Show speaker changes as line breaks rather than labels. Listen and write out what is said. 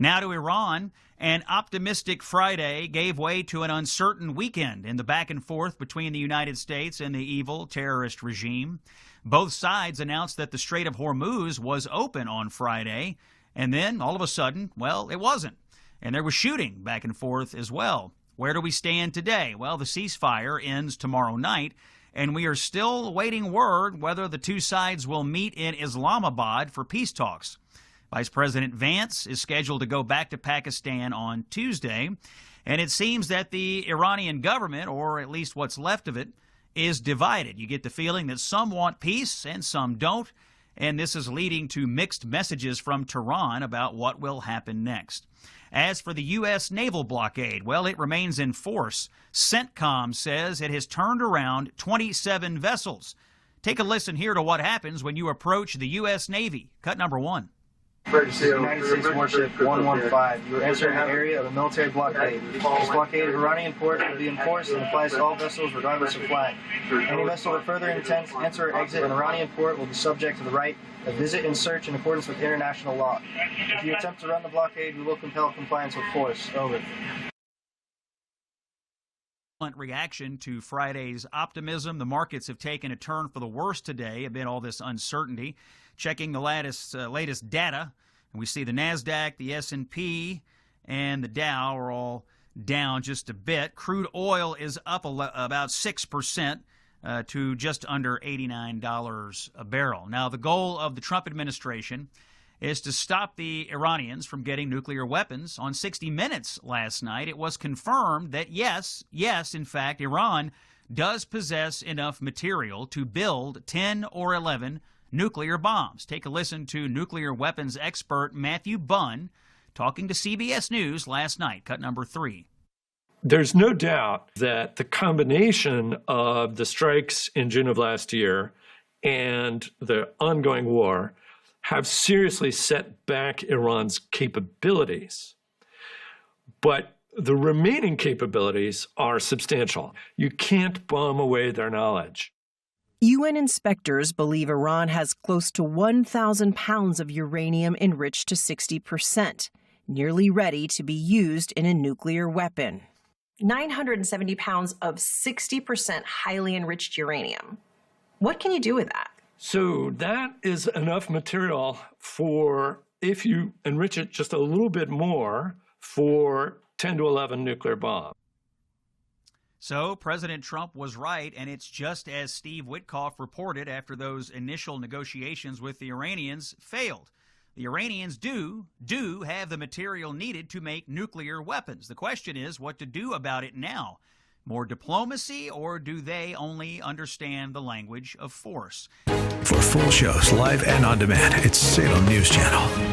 Now to Iran. An optimistic Friday gave way to an uncertain weekend in the back and forth between the United States and the evil terrorist regime. Both sides announced that the Strait of Hormuz was open on Friday, and then all of a sudden, well, it wasn't. And there was shooting back and forth as well. Where do we stand today? Well, the ceasefire ends tomorrow night, and we are still awaiting word whether the two sides will meet in Islamabad for peace talks. Vice President Vance is scheduled to go back to Pakistan on Tuesday, and it seems that the Iranian government, or at least what's left of it, is divided. You get the feeling that some want peace and some don't, and this is leading to mixed messages from Tehran about what will happen next. As for the U.S. naval blockade, well, it remains in force. CENTCOM says it has turned around 27 vessels. Take a listen here to what happens when you approach the U.S. Navy. Cut number 1.
United States warship 115. You are entering the area of a military blockade. This blockade of Iranian ports will be enforced and applies to all vessels regardless of flag. Any vessel with further intent to enter or exit an Iranian port will be subject to the right of visit and search in accordance with international law. If you attempt to run the blockade, we will compel compliance with force. Over.
Reaction to Friday's optimism. The markets have taken a turn for the worse today amid all this uncertainty. Checking the latest data, and we see the NASDAQ, the S&P, and the Dow are all down just a bit. Crude oil is up about 6% to just under $89 a barrel. Now, the goal of the Trump administration is to stop the Iranians from getting nuclear weapons. On 60 Minutes last night, it was confirmed that yes, in fact, Iran does possess enough material to build 10 or 11 nuclear bombs. Take a listen to nuclear weapons expert Matthew Bunn talking to CBS News last night. Cut number 3.
There's no doubt that the combination of the strikes in June of last year and the ongoing war have seriously set back Iran's capabilities. But the remaining capabilities are substantial. You can't bomb away their knowledge.
UN inspectors believe Iran has close to 1,000 pounds of uranium enriched to 60%, nearly ready to be used in a nuclear weapon. 970 pounds of 60% highly enriched uranium. What can you do with that?
So that is enough material for, if you enrich it just a little bit more, for 10 to 11 nuclear bombs.
So President Trump was right, and it's just as Steve Witkoff reported after those initial negotiations with the Iranians failed. The Iranians do have the material needed to make nuclear weapons. The question is what to do about it now. More diplomacy, or do they only understand the language of force?
For full shows, live and on demand, it's Salem News Channel.